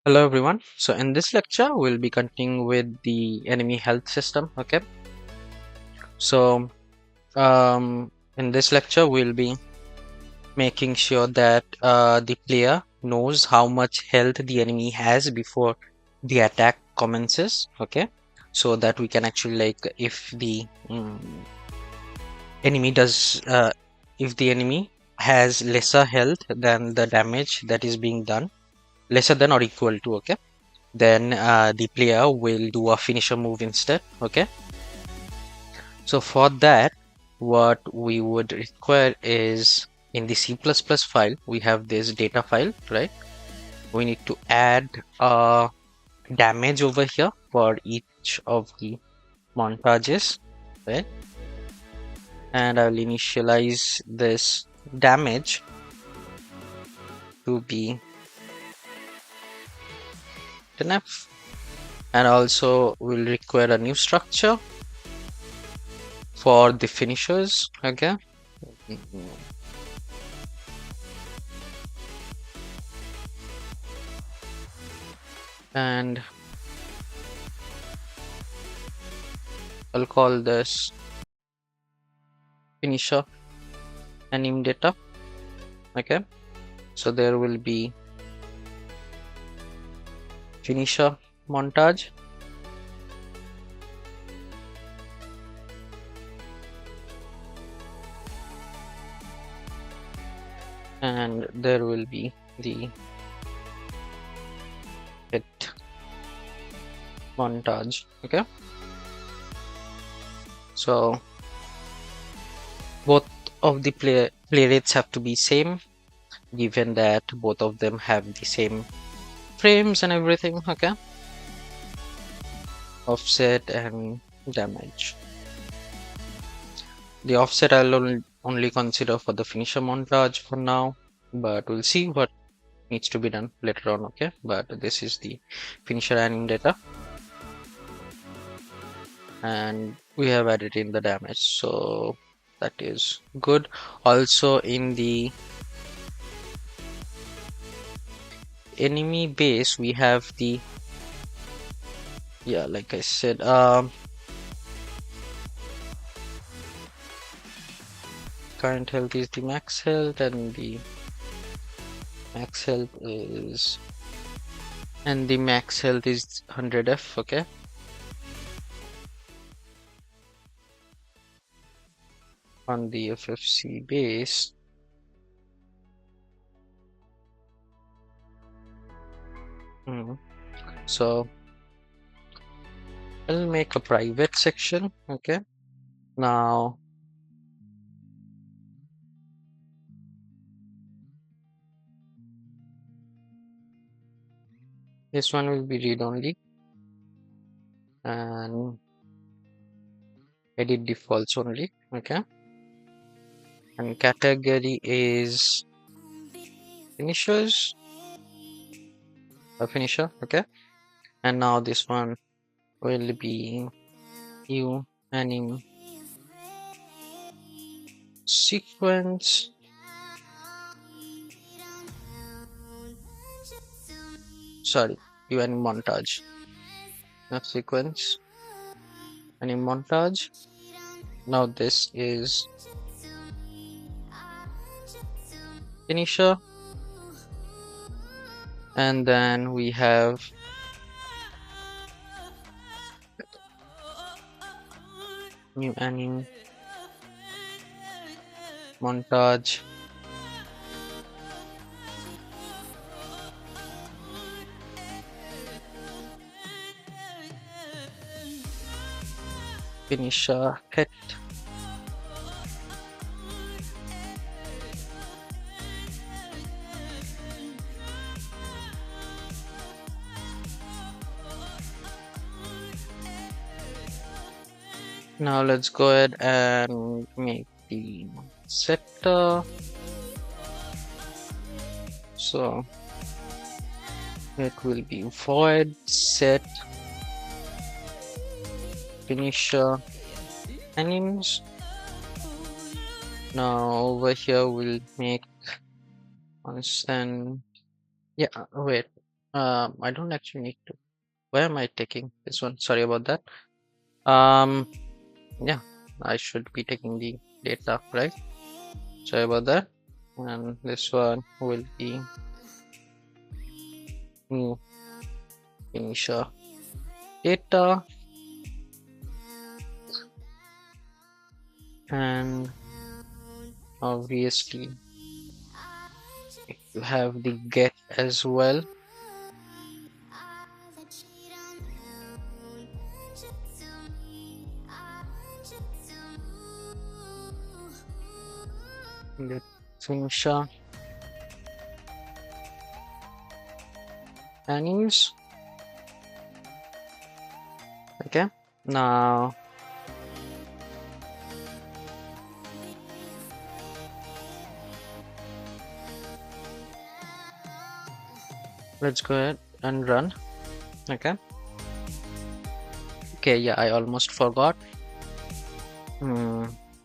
Hello everyone. So in this lecture, we'll be continuing with the enemy health system. Okay. So in this lecture, we'll be making sure that the player knows how much health the enemy has before the attack commences. Okay. So that we can actually if the enemy does if the enemy has lesser health than the damage that is being done, lesser than or equal to. Okay, then the player will do a finisher move instead. Okay, so for that, what we would require is in the C++ file we have this data file, right? We need to add a damage over here for each of the montages, right? And I'll initialize this damage to be enough, and also we'll require a new structure for the finishers. Okay. And I'll call this finisher anim data. Okay, so there will be finisher montage, and there will be the hit montage. Okay, so both of the play rates have to be same, given that both of them have the same frames and everything. Okay, offset and damage. The offset I'll only consider for the finisher montage for now, but we'll see what needs to be done later on. Okay, but this is the finisher anim data, and we have added in the damage, so that is good. Also in the enemy base we have the, yeah, like I said, current health is the max health, and the max health is 100F. Okay, on the FFC base. So I'll make a private section. Okay, now this one will be read only, and edit defaults only. Okay, and category is finishers, a finisher. Okay, and now this one will be new anim sequence. Sorry, new anim montage, not sequence, anim montage. Now this is finisher, and then we have new anim montage, finisher hit. Now let's go ahead and make the setter. So it will be void set finisher anims. Now over here we'll make constant. Yeah, wait. I don't actually need to. Why am I taking this one? Sorry about that. Um, yeah, I should be taking the data, right? Sorry about that. And this one will be new finisher data, and obviously you have the get as well. The finisher animes. Okay, now let's go ahead and run. Okay. Okay, yeah, I almost forgot.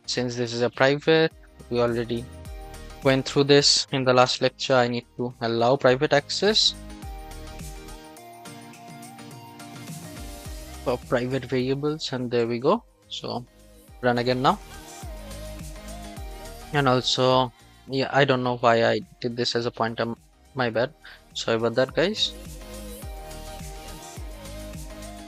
Since this is a private, we already went through this in the last lecture. I need to allow private access for private variables, and there we go. So run again now. And also, yeah, I don't know why I did this as a pointer. My bad. Sorry about that, guys.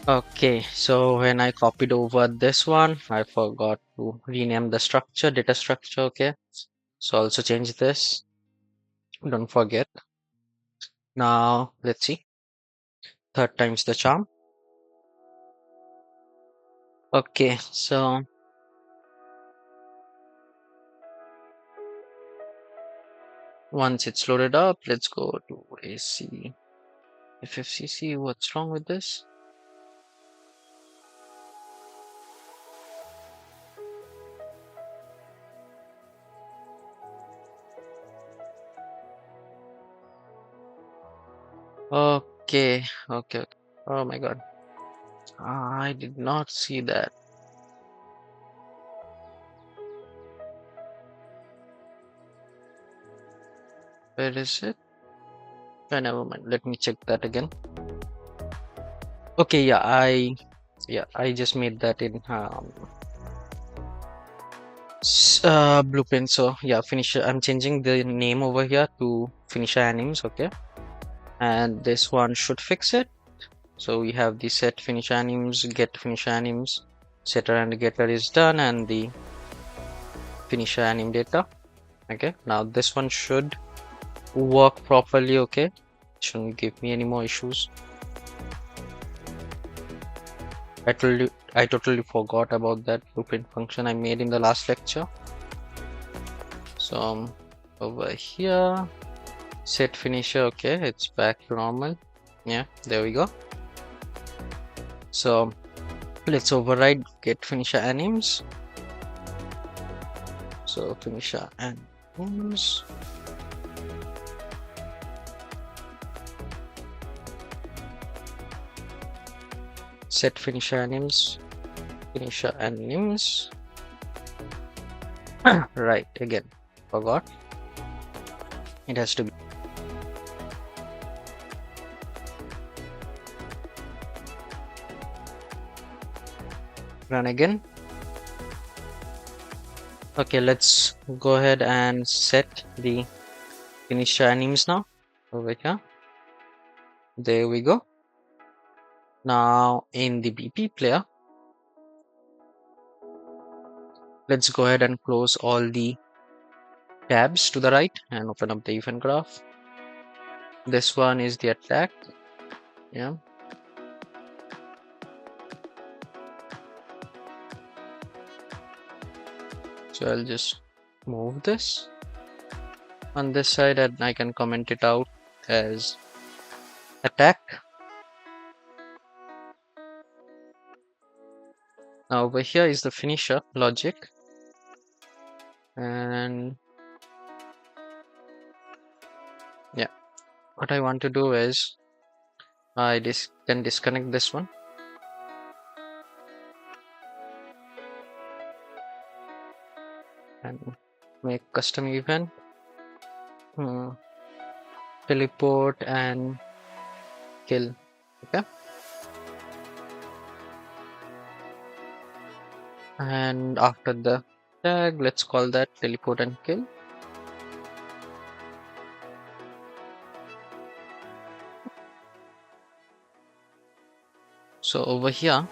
Okay, so when I copied over this one, I forgot to rename the structure, data structure. Okay, so also change this. Don't forget. Now let's see. Third time's the charm. Okay, so once it's loaded up, let's go to AC FFCC. What's wrong with this? Okay, okay. Oh my god. I did not see that. Where is it? Oh, never mind. Let me check that again. Okay, yeah, I just made that in blueprint. So yeah, finisher. I'm changing the name over here to finisher animes. Okay, and this one should fix it. So we have the set finish animes, get finish animes, setter and getter is done, and the finisher anim data. Okay, now this one should work properly. Okay, shouldn't give me any more issues. I totally forgot about that blueprint function I made in the last lecture. So over here, set finisher. Okay, it's back to normal. Yeah, there we go. So let's override get finisher animes. So finisher animes. Set finisher animes. Finisher animes. Right, again, forgot. It has to be. Run again. Okay, let's go ahead and set the finisher animes now. Over here. There we go. Now in the BP player, let's go ahead and close all the tabs to the right and open up the event graph. This one is the attack. Yeah. So I'll just move this on this side and I can comment it out as attack. Now over here is the finisher logic, and yeah, what I want to do is I can disconnect this one and make custom event, teleport, and kill. Okay, and after the tag, let's call that teleport and kill. So over here,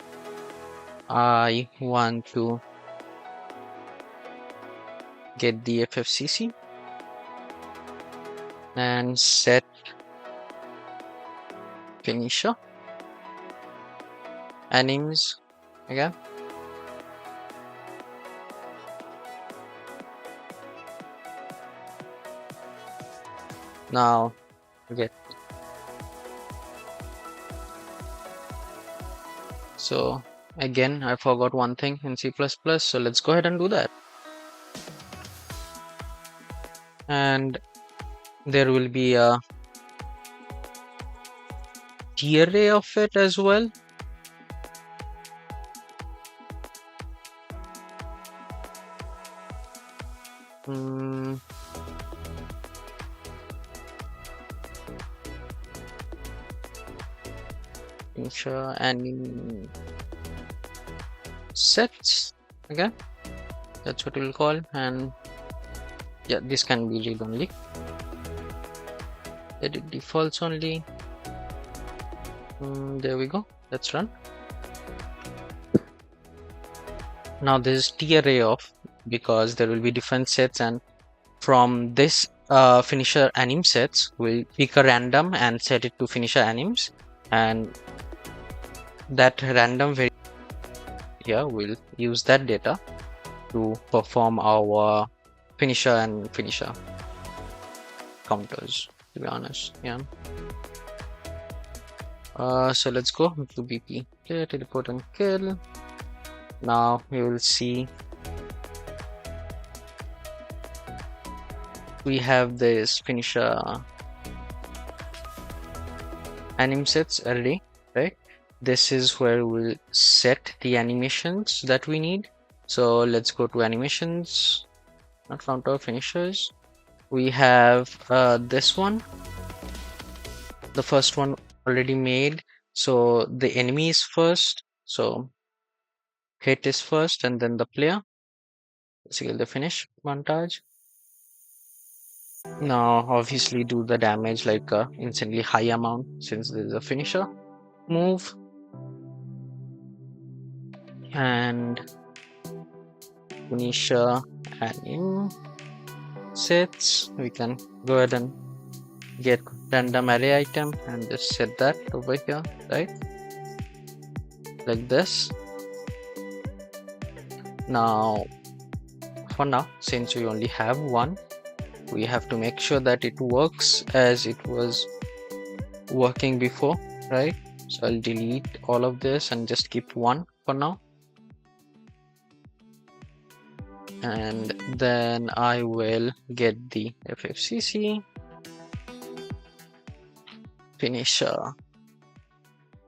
I want to get the FFCC and set finisher animes again. Now get. So again, I forgot one thing in C++, so let's go ahead and do that. And there will be a T array of it as well. Ensure anim sets again. That's what we'll call. And yeah, this can be read only. Edit defaults only. There we go. Let's run. Now this is T array of, because there will be different sets, and from this finisher anim sets, we'll pick a random and set it to finisher animes, and that random variable here will use that data to perform our finisher and finisher counters, to be honest. Yeah. So let's go to BP. Okay, teleport and kill. Now you will see we have this finisher anim sets array, right? This is where we'll set the animations that we need. So let's go to animations, not counter, finishers. We have this one, the first one already made. So the enemy is first, so hit is first, and then the player. Basically the finish montage. Now obviously do the damage like a instantly high amount, since this is a finisher move. And finisher anim sets, we can go ahead and get random array item and just set that over here, right? Like this. Now for now, since we only have one, we have to make sure that it works as it was working before, right? So I'll delete all of this and just keep one for now. And then I will get the FFCC finisher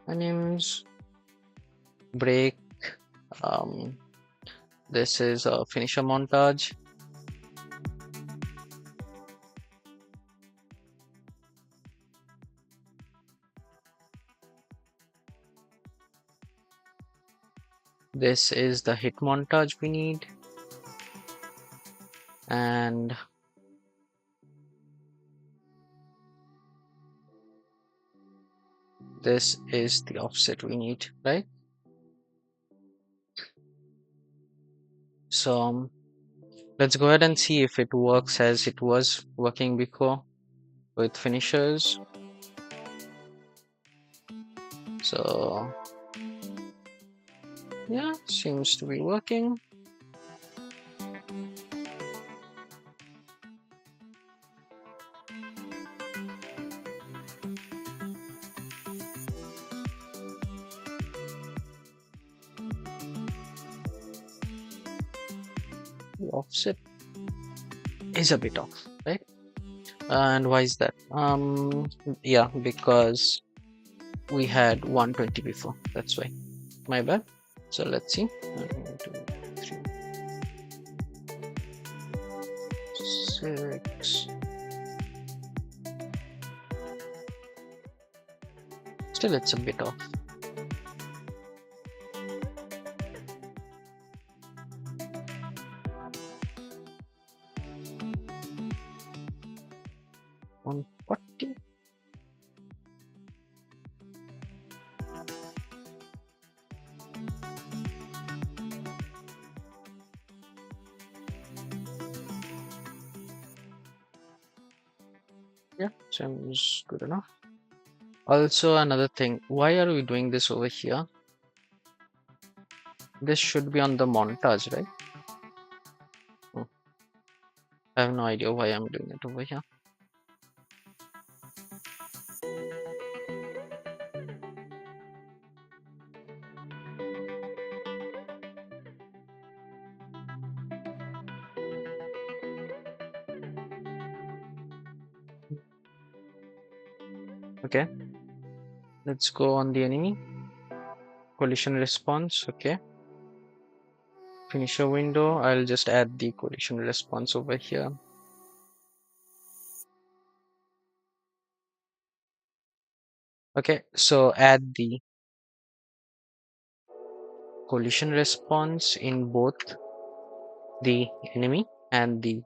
animes break. This is a finisher montage. This is the hit montage we need. And this is the offset we need, right? So let's go ahead and see if it works as it was working before with finishers. So yeah, seems to be working. The offset is a bit off, right? And why is that? Yeah, because we had 120 before, that's why. My bad. So let's see. 1, 2, 3, 6. Still, it's a bit off. On 40. Yeah, seems good enough. Also, another thing, why are we doing this over here? This should be on the montage, right? I have no idea why I'm doing it over here. Okay, let's go on the enemy. Collision response, okay. Finisher window, I'll just add the collision response over here. Okay, so add the collision response in both the enemy and the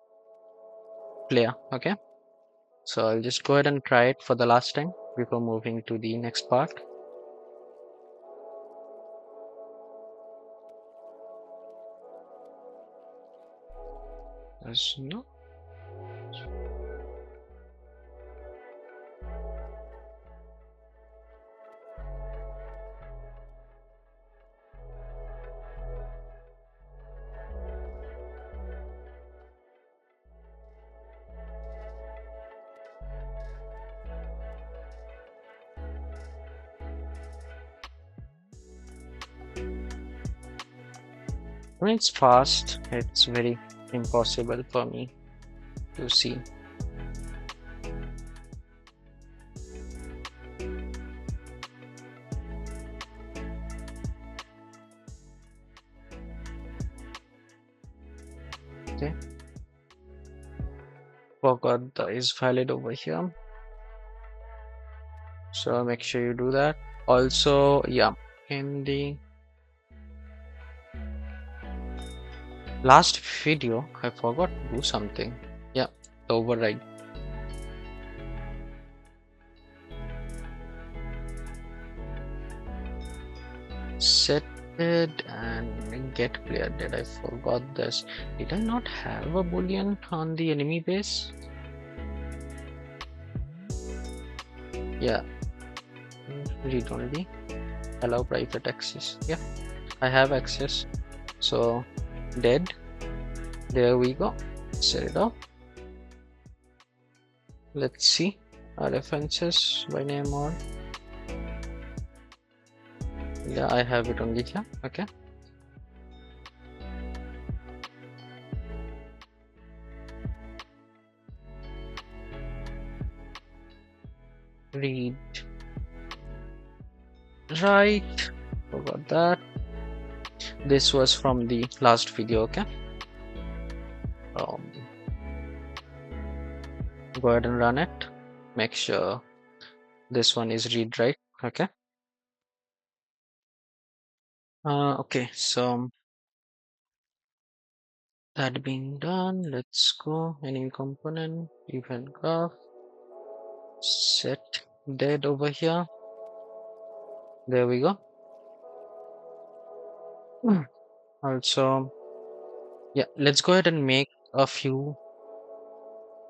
player. Okay, so I'll just go ahead and try it for the last time before moving to the next part. There's no. When it's fast, it's very impossible for me to see. Okay, forgot the is valid over here, so make sure you do that. Also, yeah, in the last video I forgot to do something. Yeah, the override. Set it and get player dead. I forgot this. Did I not have a boolean on the enemy base? Yeah, read only, allow private access. Yeah, I have access, so dead. There we go. Set it up. Let's see our references by name or yeah, I have it only here. Okay, read right, forgot that. This was from the last video. Okay, go ahead and run it. Make sure this one is read right. Okay, okay, so that being done, let's go enemy component event graph, set dead over here. There we go. Also, yeah, let's go ahead and make a few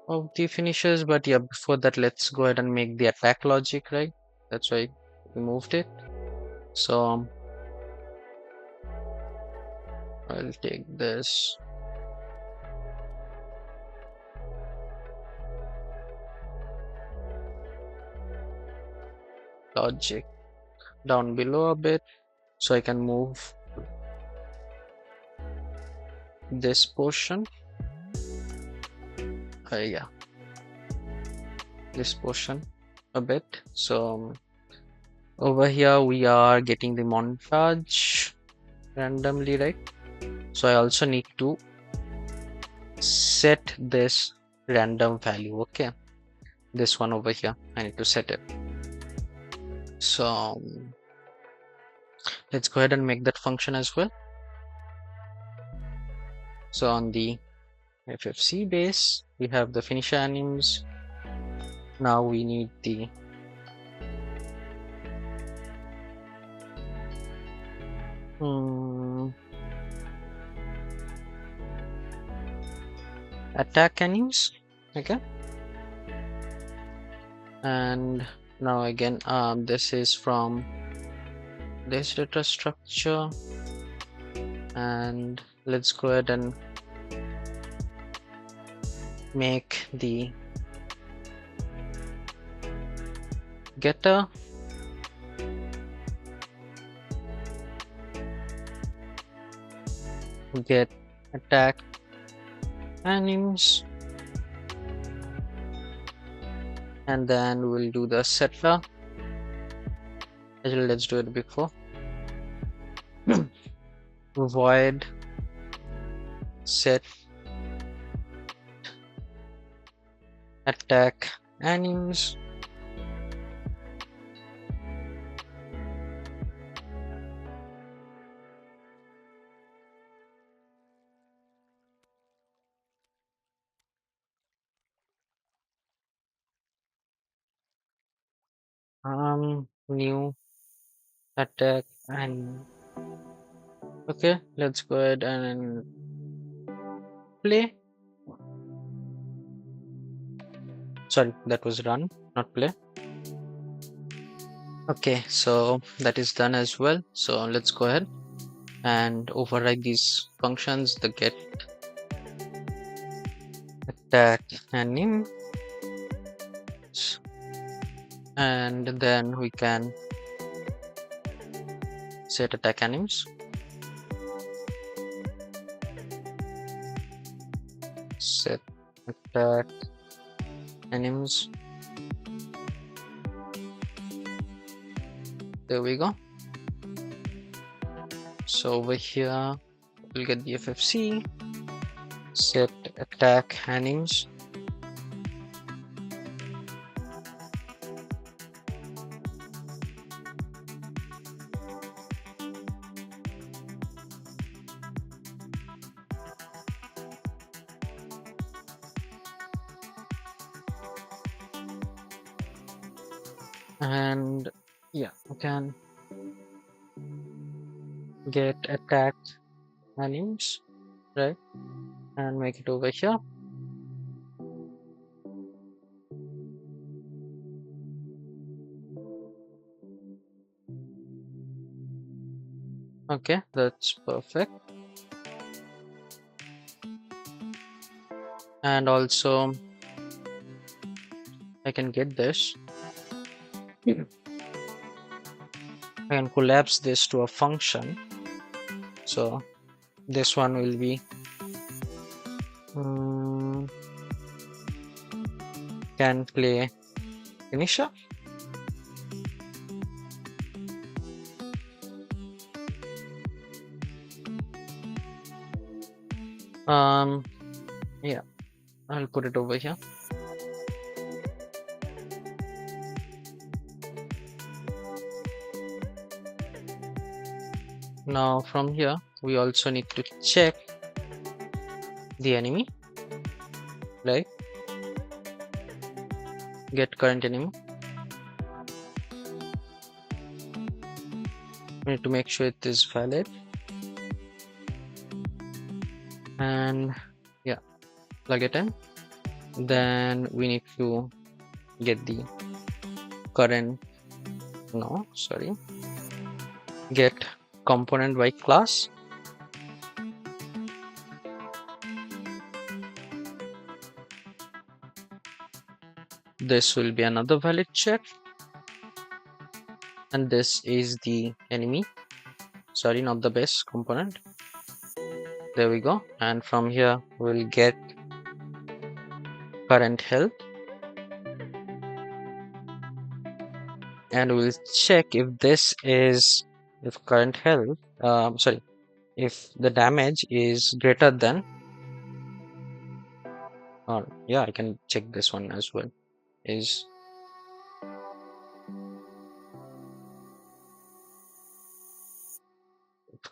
of the finishers, but yeah, before that, let's go ahead and make the attack logic, right? That's why we moved it. So I'll take this logic down below a bit so I can move this portion. Yeah, this portion a bit. So over here we are getting the montage randomly, right? So I also need to set this random value. Okay, this one over here, I need to set it. So let's go ahead and make that function as well. So on the FFC base, we have the finisher anims. Now we need the attack anims. Okay. And now again, this is from this data structure, and let's go ahead and make the getter get attack anims, and then we'll do the setter. Actually, let's do it before. Void set attack anims. New attack and okay, let's go ahead and play. Sorry, that was run, not play. Okay, so that is done as well. So let's go ahead and override these functions, the get attack anim, and then we can set attack anims, set attack anims. There we go. So over here we'll get the FFC, set attack anims, and yeah, we can get attack anims, right, and make it over here. Okay, that's perfect. And also I can get this. I can collapse this to a function. So this one will be can play finisher. Yeah, I'll put it over here. Now from here we also need to check the enemy, right? Get current enemy. We need to make sure it is valid, and yeah, plug it in. Then we need to get the current, no, sorry, get component by class. This will be another valid check, and this is the enemy, sorry, not the base component. There we go. And from here we'll get current health, and we'll check if this is, if current health, sorry, if the damage is greater than, or yeah, I can check this one as well, is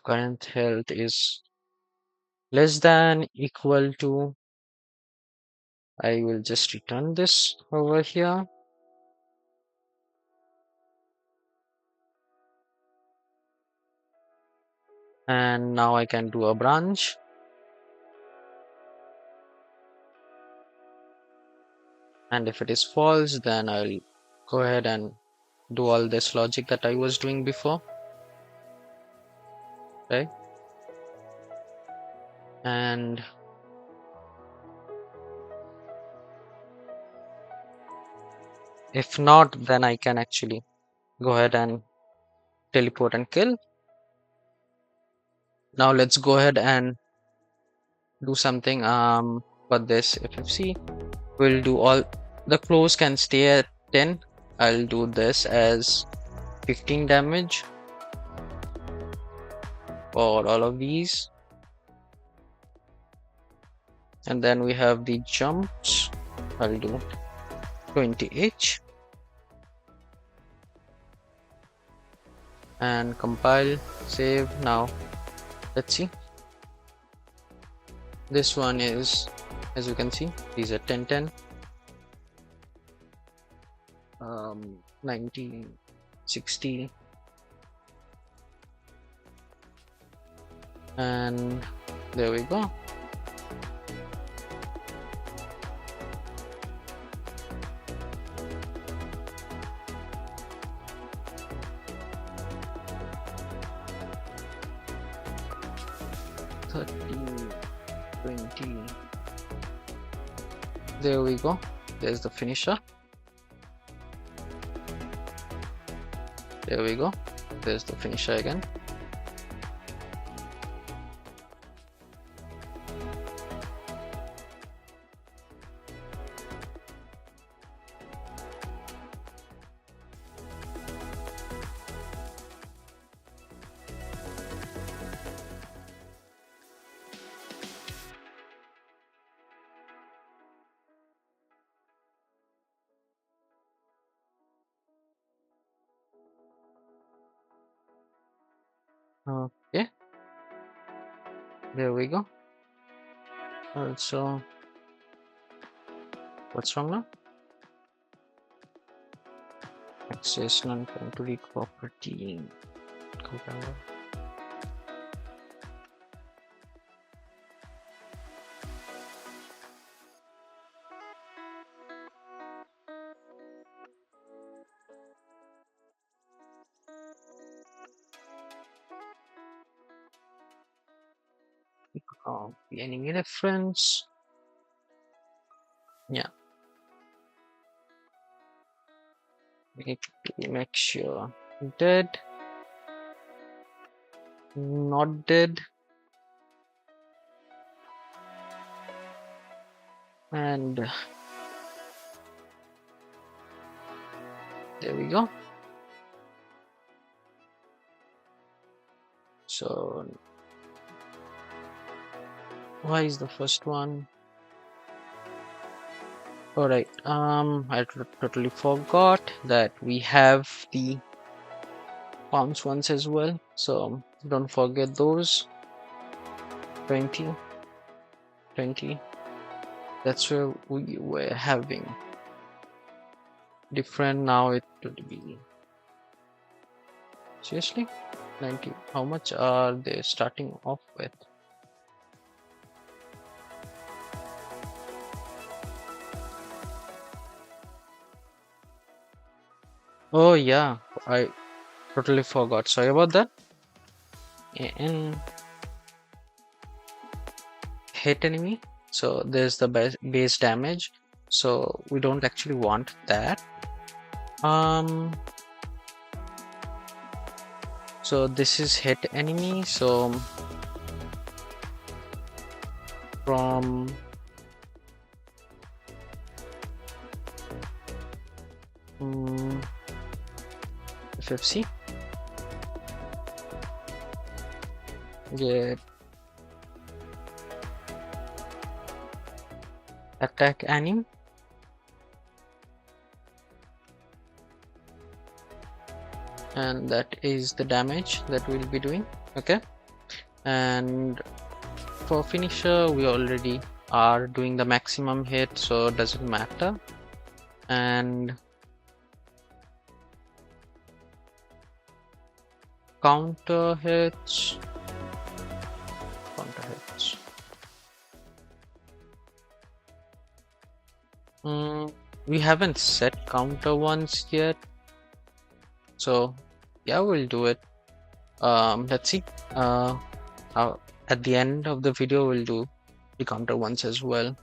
current health is less than equal to, I will just return this over here. And now I can do a branch. And if it is false, then I'll go ahead and do all this logic that I was doing before, right? And if not, then I can actually go ahead and teleport and kill. Now let's go ahead and do something for this FFC. We'll do all the close can stay at 10. I'll do this as 15 damage for all of these. And then we have the jumps. I'll do 20h. And compile, save. Now let's see. This one is, as you can see, these are 10, 90, 60, and there we go. There we go. There's the finisher. There we go. There's the finisher again. Okay, there we go. Also, what's wrong now? Access non-controlling property. The enemy reference. Yeah. Make sure dead, not dead, and there we go. So why is the first one? All right. I totally forgot that we have the bounce ones as well. So don't forget those. 20, 20. That's where we were having different. Now it would be seriously 90. How much are they starting off with? Oh yeah, I totally forgot. Sorry about that. And hit enemy. So there's the base damage. So we don't actually want that. So this is hit enemy. So from FFC, get attack anim, and that is the damage that we'll be doing. Okay, And for finisher, we already are doing the maximum hit, so it doesn't matter. And counter hits. We haven't set counter ones yet, so yeah, we'll do it. Let's see. At the end of the video, we'll do the counter ones as well.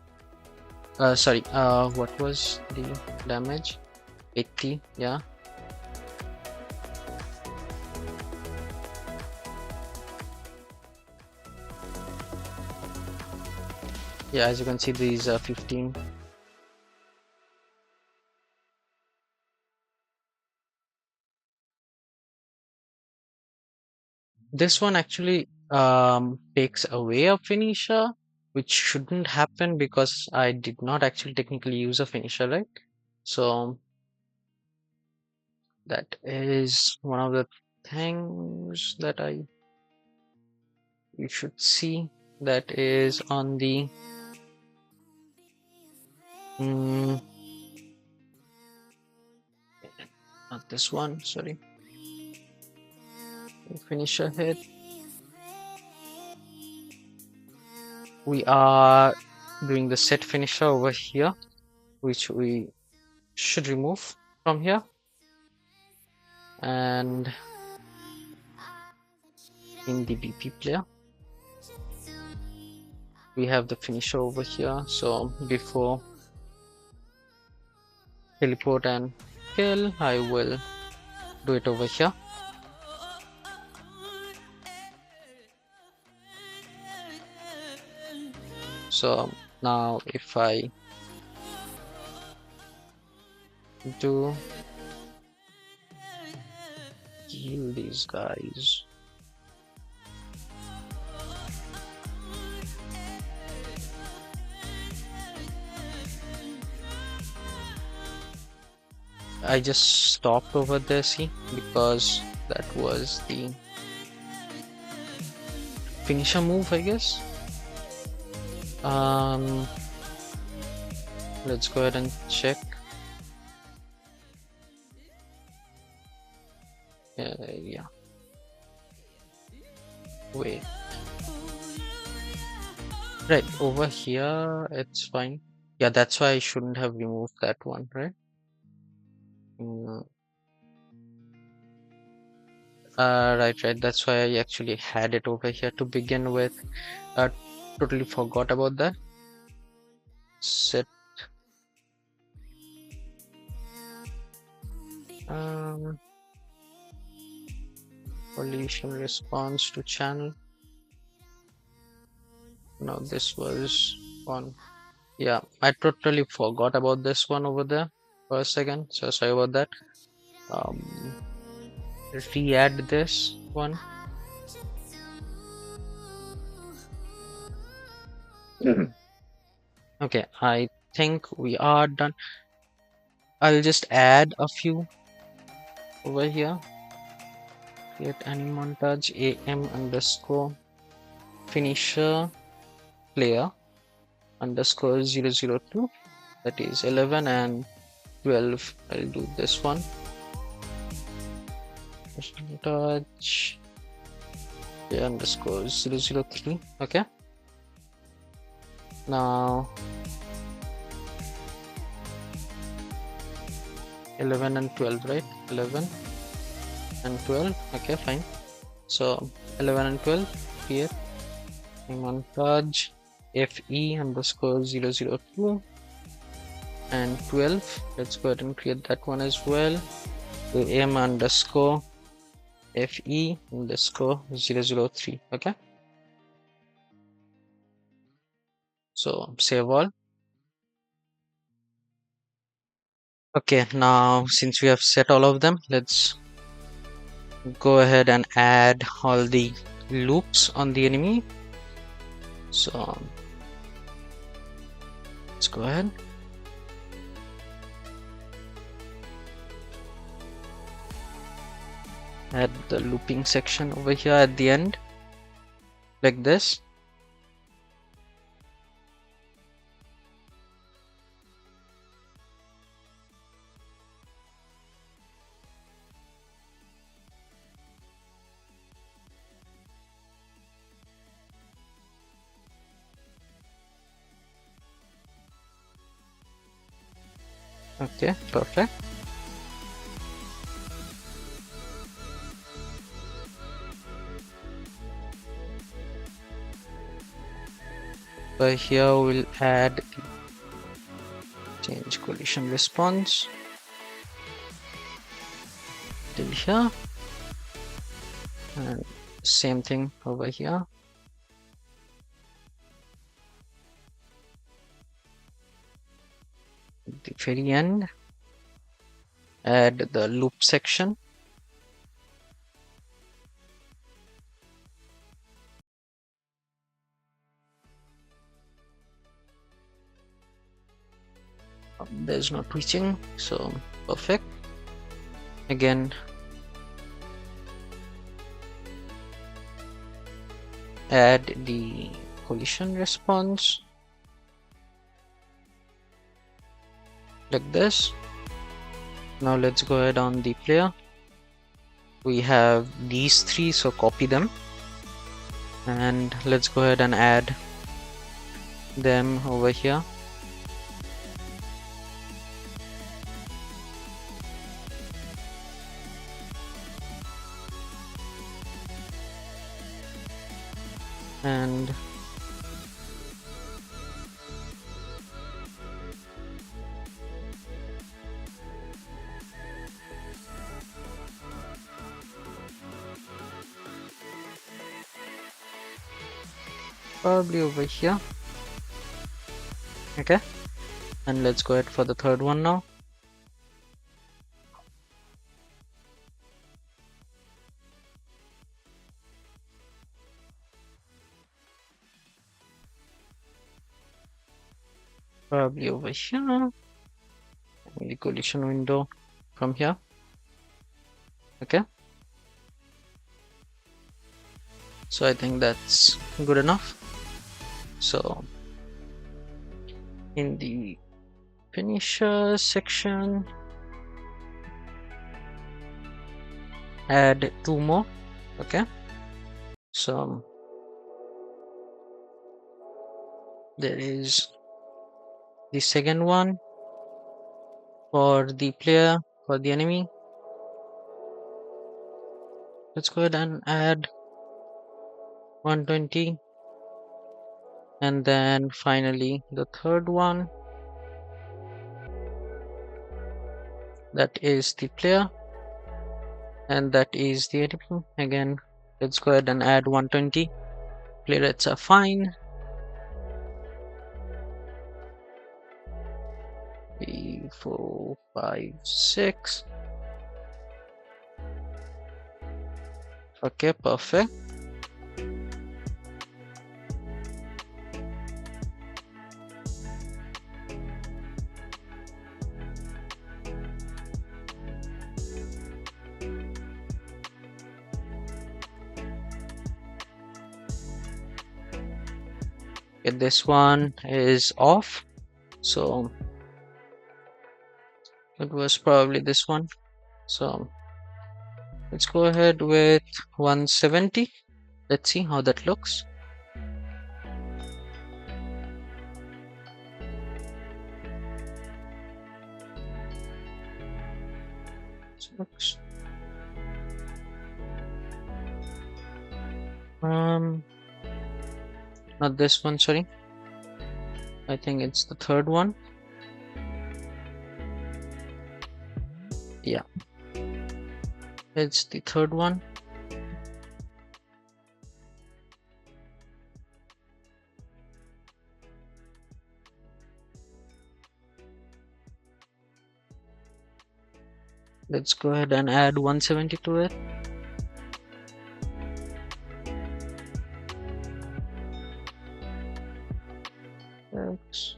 Sorry. What was the damage? 80. Yeah. Yeah, as you can see, these are 15. This one actually takes away a finisher, which shouldn't happen because I did not actually technically use a finisher, right? So that is one of the things that you should see. That is on the not this one, sorry. Finisher hit. We are doing the set finisher over here, which we should remove from here. And in the BP player, we have the finisher over here. So before teleport and kill, I will do it over here. So now if I do heal these guys, I just stopped over there, see, because that was the finisher move, I guess. Let's go ahead and check. Yeah. Wait. Right, over here, it's fine. Yeah, that's why I shouldn't have removed that one, right? Right, that's why I actually had it over here to begin with. Totally forgot about that. Set collision response to channel. No, this was one. Yeah, I totally forgot about this one over there for a second, so sorry about that. Re-add this one. Okay, I think we are done. I'll just add a few over here. Create any montage am underscore finisher player underscore 002, that is 11 and 12. I'll do this one. Montage underscore 003. Okay, now 11 and 12, right? 11 and 12. Okay, fine. So 11 and 12 here. Montage fe underscore 002 and 12. Let's go ahead and create that one as well. am underscore fe underscore 003. Okay, so save all. Okay, now since we have set all of them, let's go ahead and add all the loops on the enemy. So let's go ahead. Add the looping section over here at the end. like this. Okay, perfect. So here we'll add change collision response till here, and same thing over here. At the very end, add the loop section. There's no twitching, so perfect. Again, add the collision response like this. Now let's go ahead on the player. We have these three, so copy them, and let's go ahead and add them over here. And probably over here. Okay, and let's go ahead for the third one now. Probably over here. The collision window from here. Okay, so I think that's good enough. So in the finisher section, add two more. Okay, so there is the second one for the player, for the enemy. Let's go ahead and add 120, and then finally the third one, that is the player, and that is the enemy. Again, let's go ahead and add 120. Play rates are fine. 3, 4, 5, 6. Okay, perfect. Okay, this one is off, so it was probably this one. So let's go ahead with 170. Let's see how that looks. Looks. Not this one, sorry. I think it's the third one. Yeah, it's the third one. Let's go ahead and add 170 to it. Works.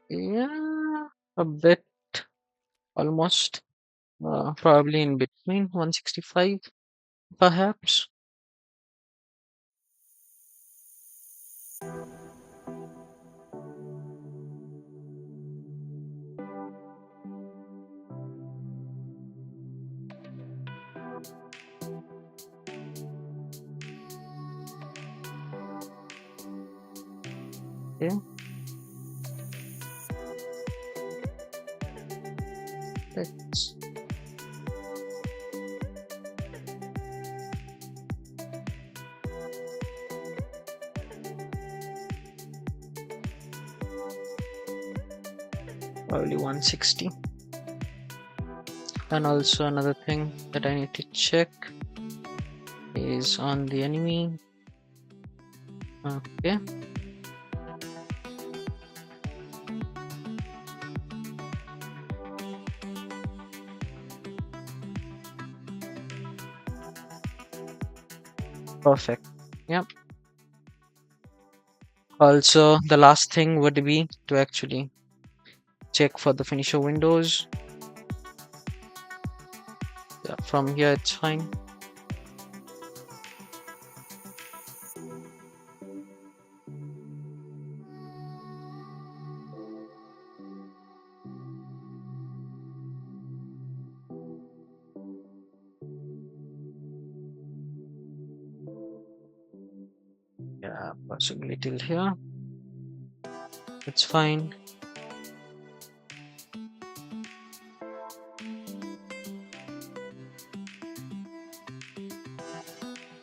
Yeah, a bit, almost. Probably in between 165, perhaps. Okay, let's probably 160. And also another thing that I need to check is on the enemy. Okay, perfect. Yep. Also, the last thing would be to actually check for the finisher windows. Yeah, from here it's fine. Yeah, possibly till here. It's fine.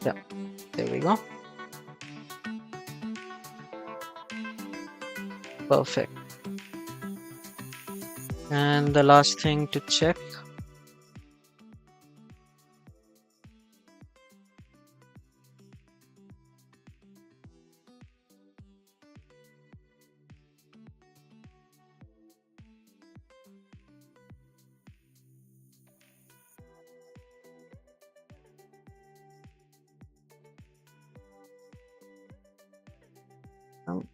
Yeah, there we go. Perfect. And the last thing to check. um,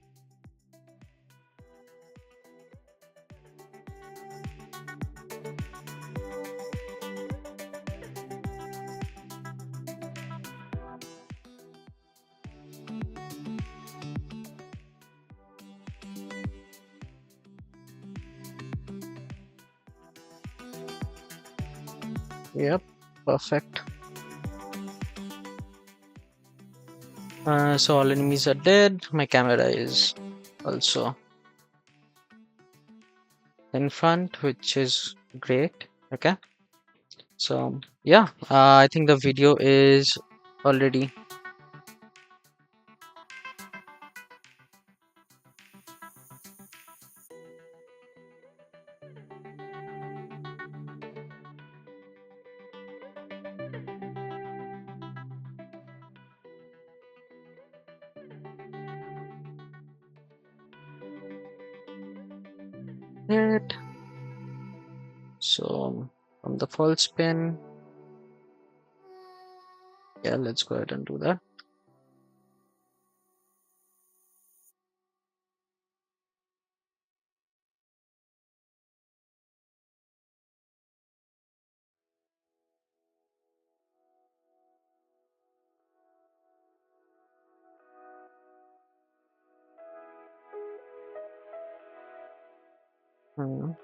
Yep, perfect. So all enemies are dead. My camera is also in front, which is great. Okay. So yeah, I think the video is already it. So from the false spin, yeah, let's go ahead and do that.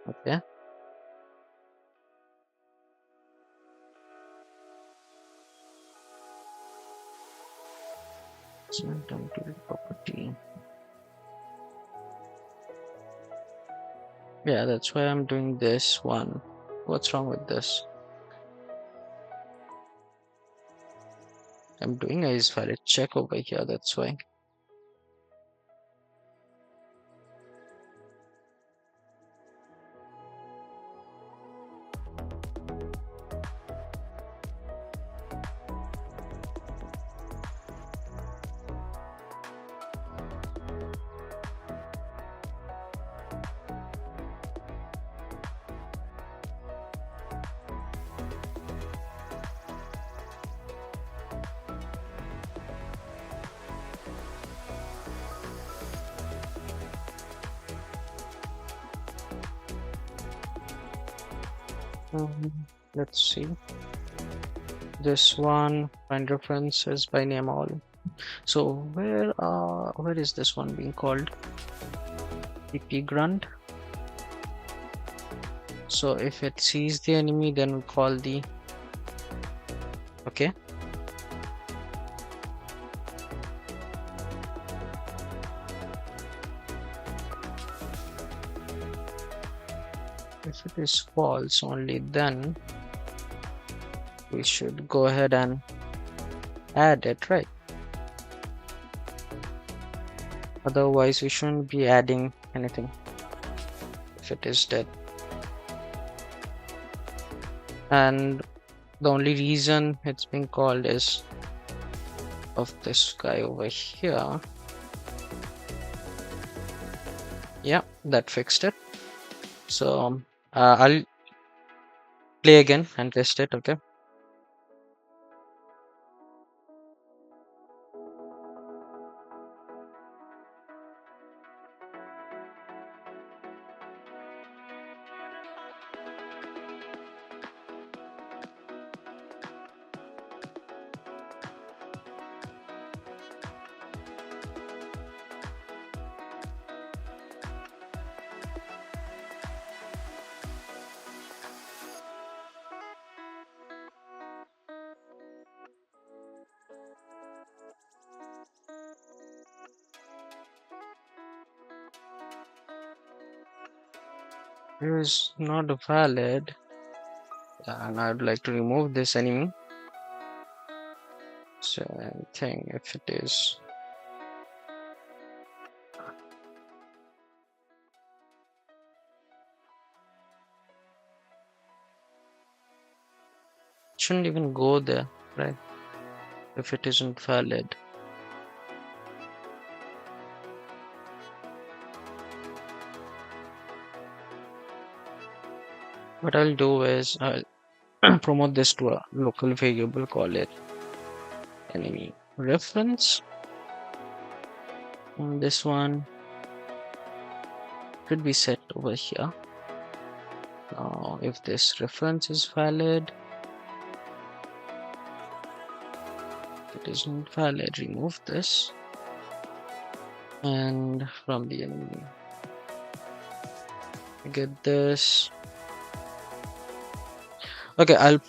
Okay. So down to the property. Yeah, that's why I'm doing this one. What's wrong with this? I'm doing a is valid check over here, that's why. Let's see. This one, find references by name all. So where is this one being called? PP grunt. So if it sees the enemy, then we call the okay. If it is false, only then we should go ahead and add it, right? Otherwise, we shouldn't be adding anything if it is dead. And the only reason it's being called is of this guy over here. Yeah, that fixed it. So I'll play again and test it. Okay. It is not valid, and I'd like to remove this enemy. Same thing if it is. Shouldn't even go there, right? If it isn't valid. What I'll do is I'll promote this to a local variable, call it enemy reference. And this one should be set over here. Now, if this reference is valid, if it isn't valid, remove this. And from the enemy, get this. Okay, I'll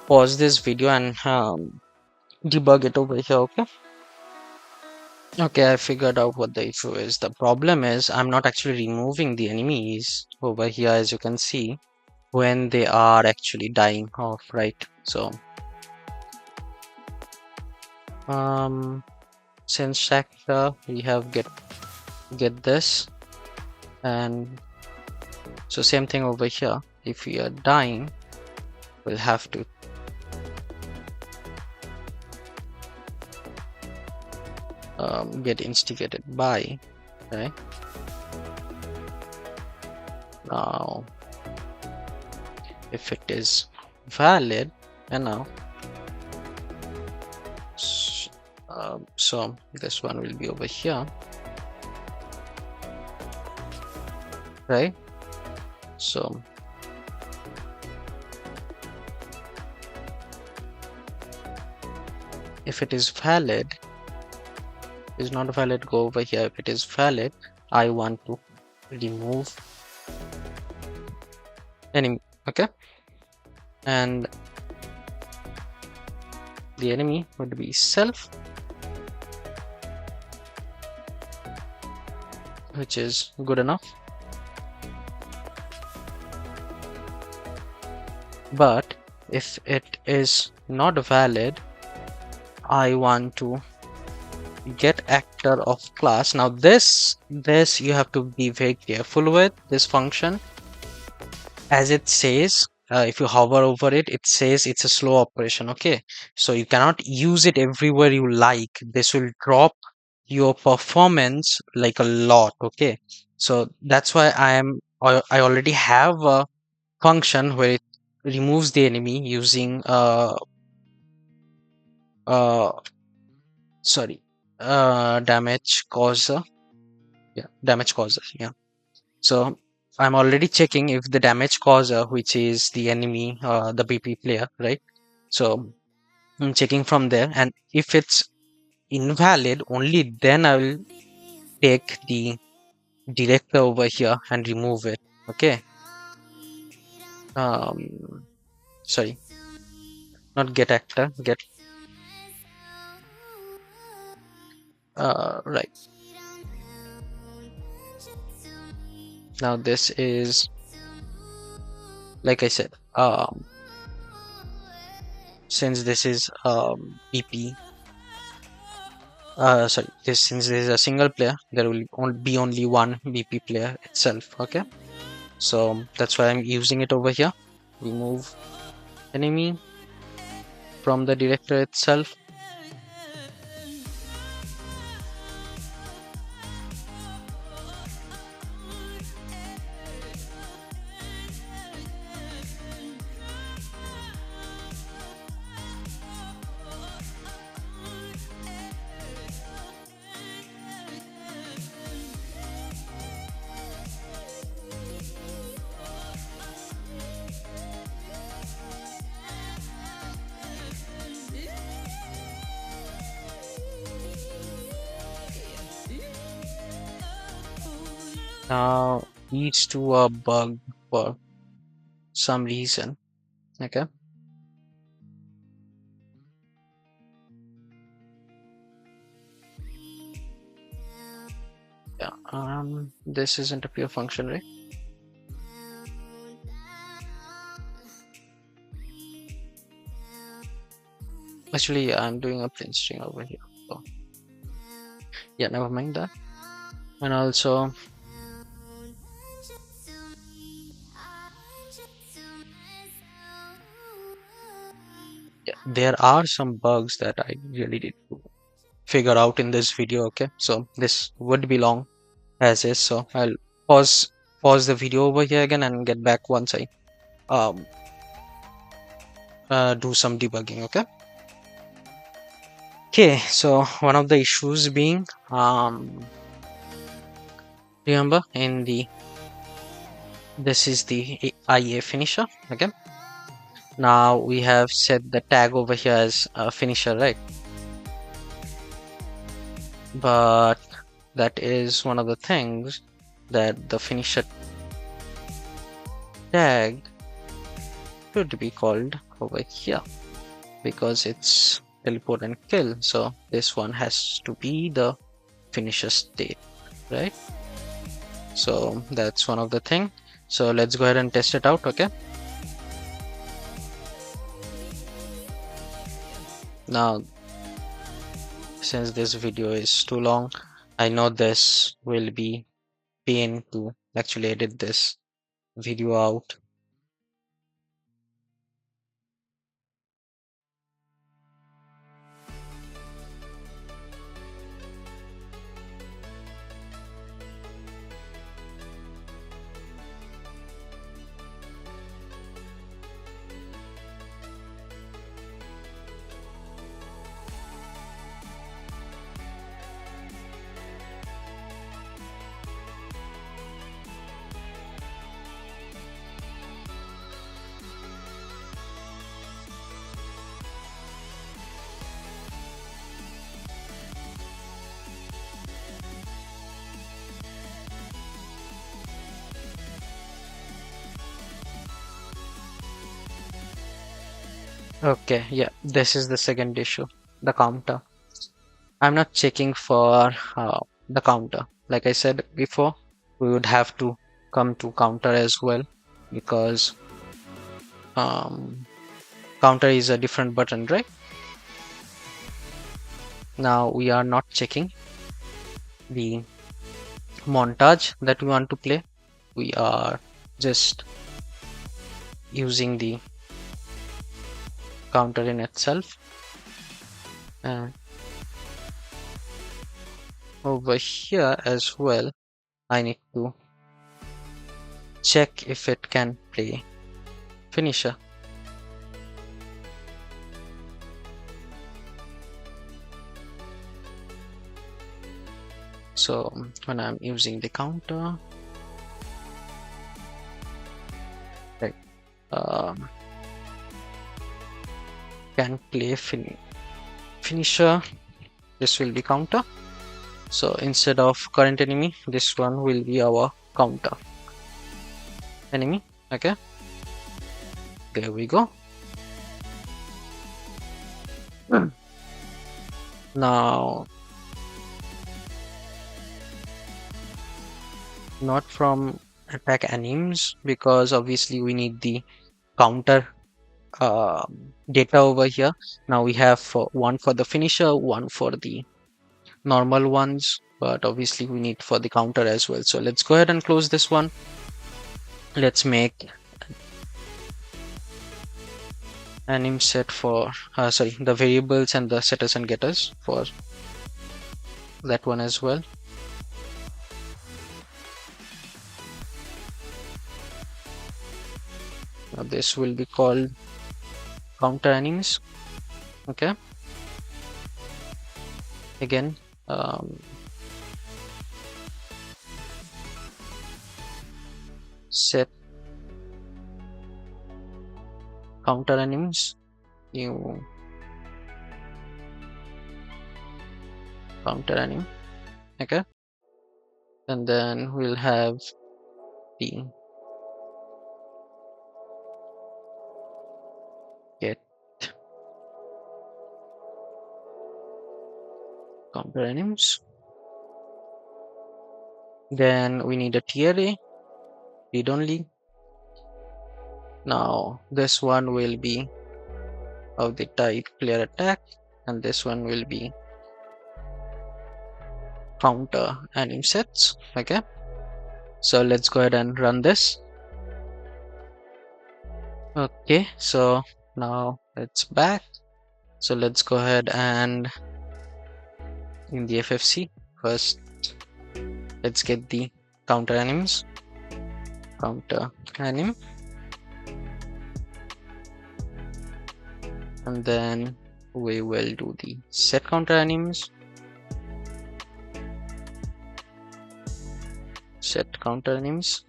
pause this video and debug it over here. Okay, I figured out what the issue is. The problem is I'm not actually removing the enemies over here, as you can see, when they are actually dying off, right? So since sector we have get this, and so same thing over here. If we are dying, we'll have to get instigated by, right? Now if it is valid, and now so this one will be over here, right? So if it is valid, is not valid, go over here. If it is valid, I want to remove enemy. Okay, and the enemy would be self, which is good enough. But if it is not valid, I want to get actor of class. Now this you have to be very careful with this function, as it says, if you hover over it, it says it's a slow operation. Okay, so you cannot use it everywhere you like. This will drop your performance like a lot. Okay, so that's why I already have a function where it removes the enemy using sorry, damage causer. Yeah, damage causer. Yeah. So I'm already checking if the damage causer, which is the enemy, the BP player, right? So I'm checking from there, and if it's invalid, only then I will take the director over here and remove it. Okay. Um, sorry, not get actor, get right. Now this is, like I said, since this is BP, sorry, this since this is a single player, there will be only one BP player itself. Okay, so that's why I'm using it over here. Remove enemy from the director itself. Now these two are bugged for some reason. Okay. Yeah. This isn't a pure function, right? Actually, I'm doing a print string over here. So yeah, never mind that. And also, yeah, there are some bugs that I really did to figure out in this video. Okay, so this would be long as is, so I'll pause the video over here again and get back once I um do some debugging. Okay, so one of the issues being, remember in the, this is the IA finisher. Okay, now we have set the tag over here as a finisher, right? But that is one of the things that the finisher tag should be called over here, because it's teleport and kill. So this one has to be the finisher state, right? So that's one of the thing. So let's go ahead and test it out. Okay, now since this video is too long, I know this will be pain to actually edit this video out. Okay, yeah, this is the second issue, the counter. I'm not checking for the counter. Like I said before, we would have to come to counter as well, because counter is a different button, right? Now we are not checking the montage that we want to play. We are just using the counter in itself, and over here as well I need to check if it can play finisher. So when I'm using the counter, can play finisher. This will be counter. So instead of current enemy, this one will be our counter enemy. Okay, there we go. Now, not from attack animes, because obviously we need the counter data over here. Now we have one for the finisher, one for the normal ones, but obviously we need for the counter as well. So let's go ahead and close this one. Let's make anim set for sorry, the variables and the setters and getters for that one as well. Now this will be called counter animes. Okay, again, set counter animes, new counter anime. Okay, and then we'll have the get counter animes. Then we need a TRA, read only. Now this one will be of the type player attack, and this one will be counter anim sets. Okay, so let's go ahead and run this. Okay, so now it's back. So let's go ahead and in the FFC first, let's get the counter animes. Counter anim, and then we will do the set counter animes. Set counter animes,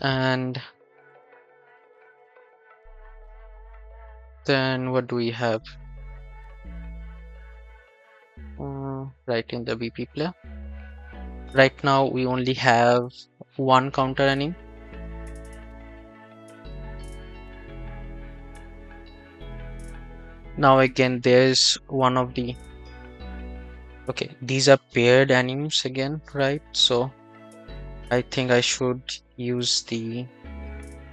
and then what do we have? Right in the BP player. Right now we only have one counter anime. Now again, there's one of the okay, these are paired animes again, right? So I think I should use the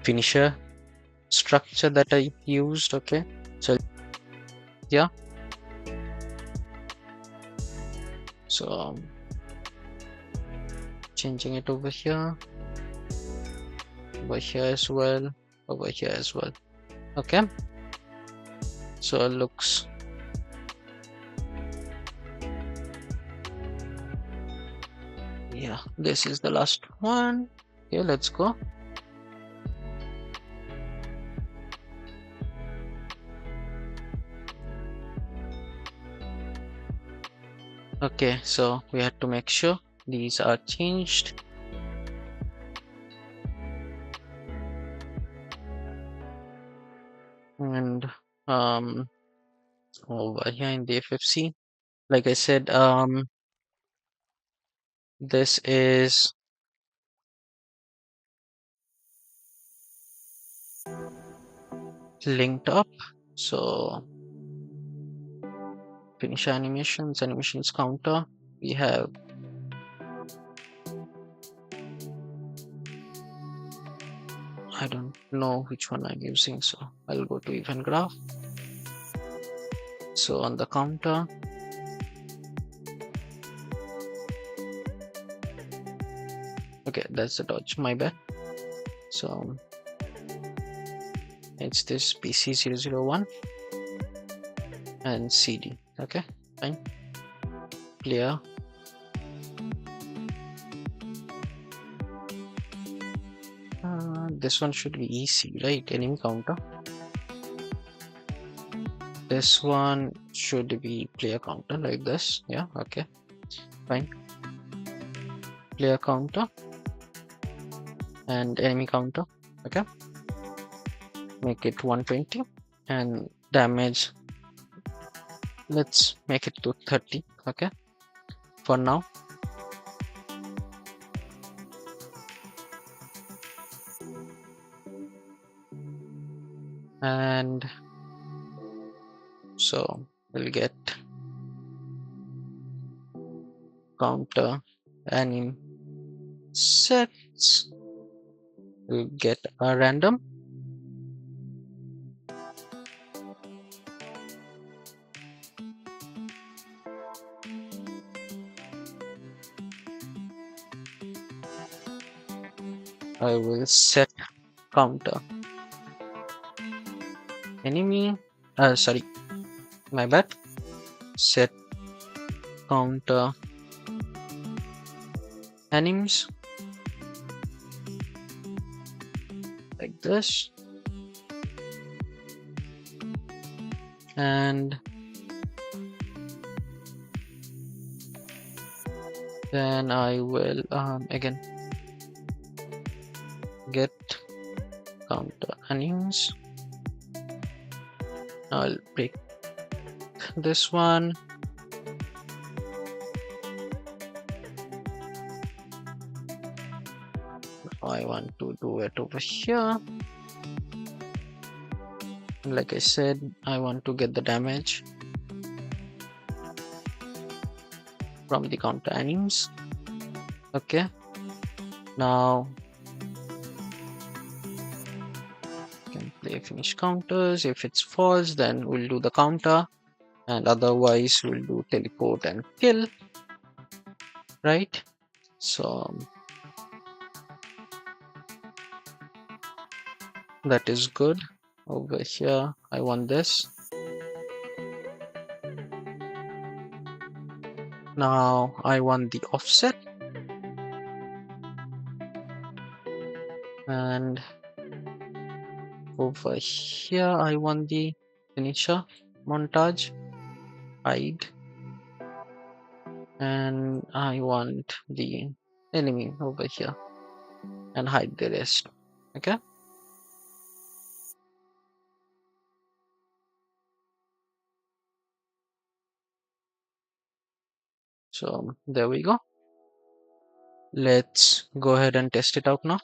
finisher structure that I used. Okay, so yeah, so changing it over here as well, over here as well. Okay, so it looks yeah, this is the last one. Okay, let's go. Okay, so we had to make sure these are changed. And over here in the FFC, like I said, this is linked up. So finish animations counter, we have I don't know which one I'm using, so I'll go to event graph. So on the counter, okay, that's the dodge, my bad. So it's this PC001 and CD. Okay, fine. Clear. This one should be EC, right? Enemy counter. This one should be player counter, like this. Yeah, okay, fine. Player counter. and enemy counter. Okay, make it 120, and damage, let's make it to 30. Okay, for now. And so we'll get counter anim sets, we'll get a random. I will set counter enemy, sorry, my bad, set counter animes like this, and then I will again get counter animes. I'll break this one. I want to do it over here. Like I said, I want to get the damage from the counter animes. Okay, now can play finish counters. If it's false, then we'll do the counter, and otherwise we'll do teleport and kill, right? So that is good. Over here I want this. Now I want the offset, and over here I want the finisher montage, hide, and I want the enemy over here and hide the rest. Okay, so there we go. Let's go ahead and test it out now.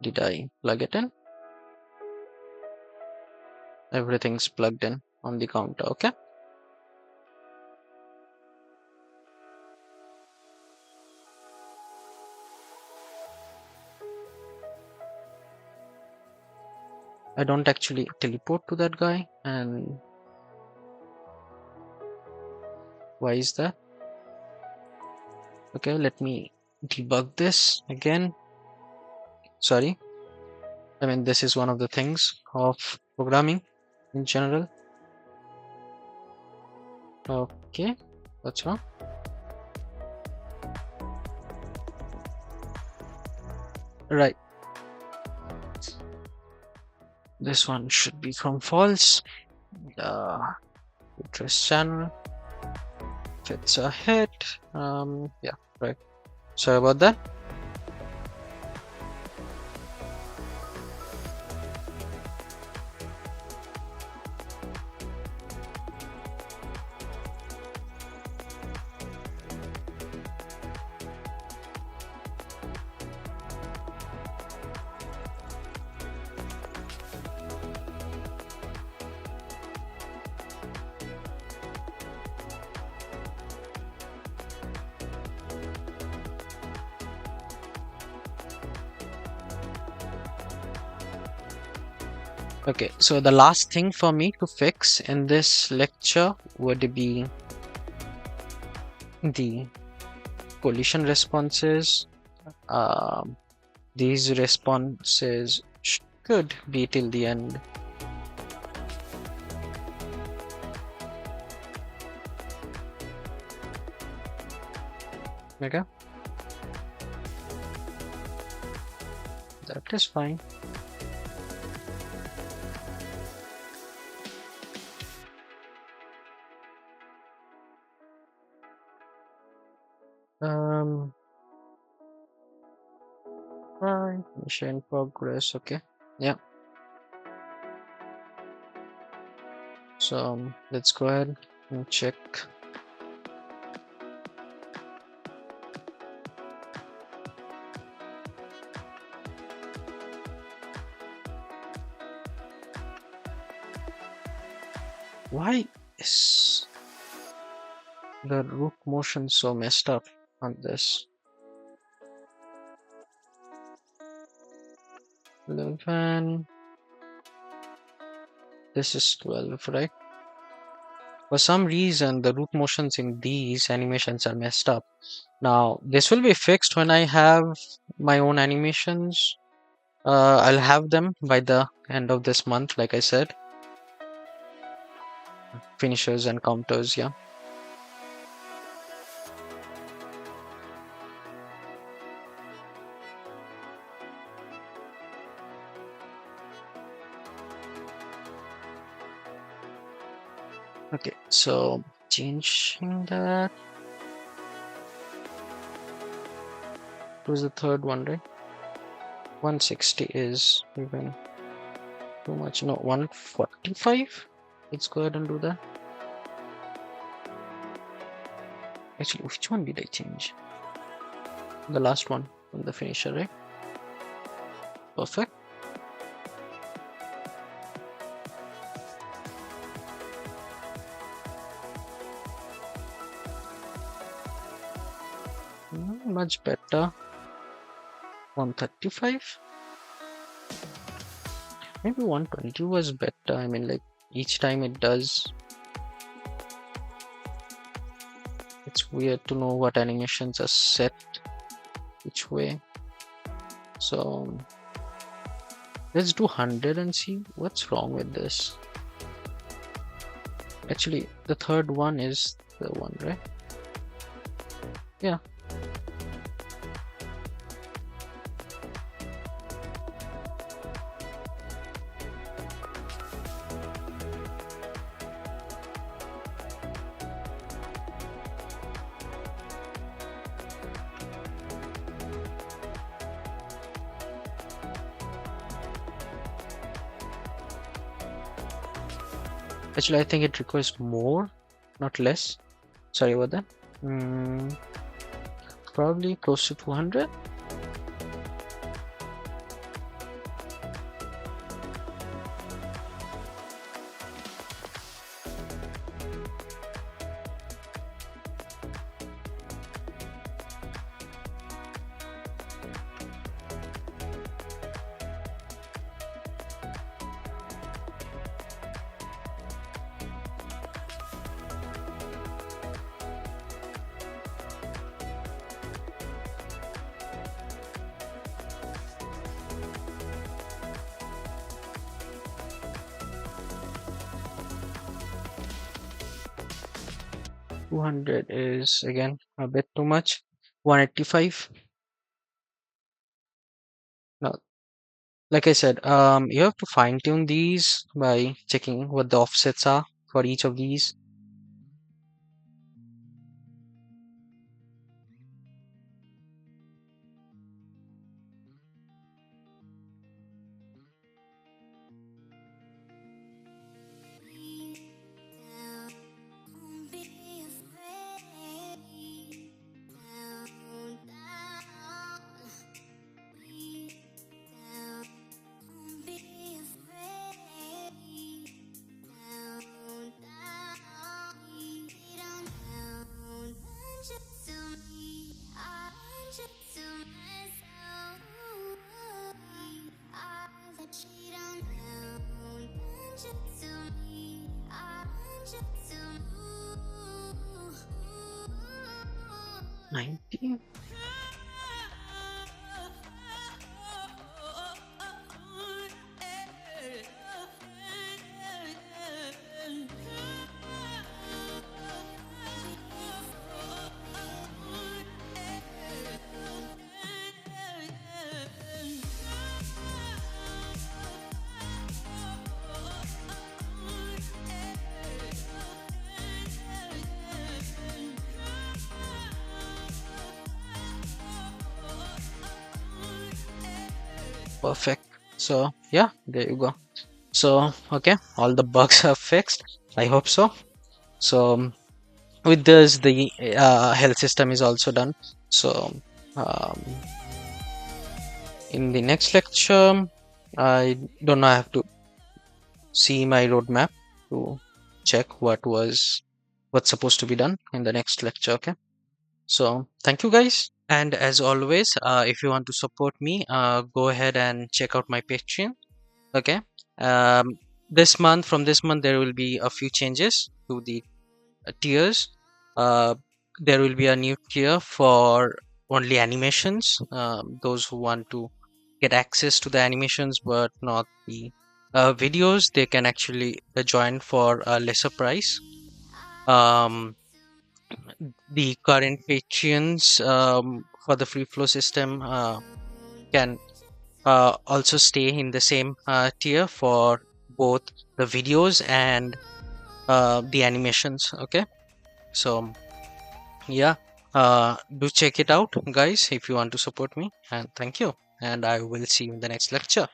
Did I plug it in? Everything's plugged in on the counter. Okay, I don't actually teleport to that guy, and why is that? Okay, let me debug this again. Sorry, I mean, this is one of the things of programming in general. Okay, what's wrong? Right, this one should become false. Address channel, if it's a hit, yeah, right. Sorry about that. Okay, so the last thing for me to fix in this lecture would be the collision responses. These responses should be till the end. Okay, that is fine. Mission in progress. Okay. Yeah. So let's go ahead and check. Why is the root motion so messed up on this? 11. This is 12, right? For some reason, the root motions in these animations are messed up. Now, this will be fixed when I have my own animations. I'll have them by the end of this month, like I said. Finishers and counters, yeah. Okay, so changing that. It was the third one, right? 160 is even too much. No, 145. Let's go ahead and do that. Actually, which one did I change? The last one from the finisher, right? Perfect. Much better. 135. Maybe 120 was better. I mean, like each time it does. It's weird to know what animations are set which way. So let's do 100 and see what's wrong with this. Actually, the third one is the one, right? Yeah. Actually, I think it requires more, not less. Sorry about that. Probably close to 200. $200 is again a bit too much. 185. Now, like I said, you have to fine tune these by checking what the offsets are for each of these. $90. Perfect. So yeah, there you go. So okay, all the bugs are fixed. I hope so. So with this, the health system is also done. So um, in the next lecture, I don't know. I have to see my roadmap to check what's supposed to be done in the next lecture. Okay. So thank you guys. And as always, if you want to support me, go ahead and check out my Patreon. Okay. Um, from this month, there will be a few changes to the tiers. Uh, there will be a new tier for only animations. Those who want to get access to the animations but not the videos, they can actually join for a lesser price. Um, the current Patreons for the free flow system can also stay in the same tier for both the videos and the animations. Okay, so yeah, do check it out, guys, if you want to support me. And thank you. And I will see you in the next lecture.